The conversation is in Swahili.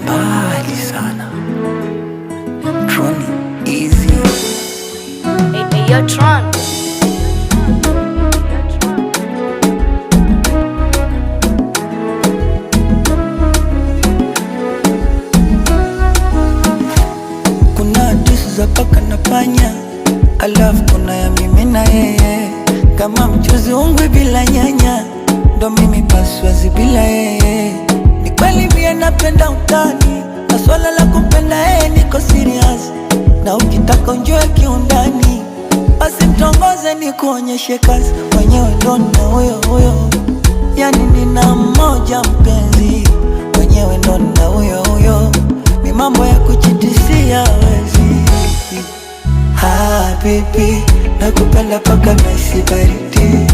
mbali sana. Troni easy. Hey, yo, Tron. Kuna hadithi za paka na panya, alafu kuna ya mimi na yeye. Kama mchuzi ungwe bila nyanya, ndo mimi paswazi bila yeye. Ni kweli mie napenda utani, na swala la kumpenda yeye niko serious. Na ukitaka unjue kiundani, basi mtongoze ni kuonyeshe kazi. Mwenyewe ndo na huyo, yani nina mmoja mpenzi. Mwenyewe ndo na huyo, ni mambo ya kuchitisia wezi. Habibi, nakupenda paka naisi baridi.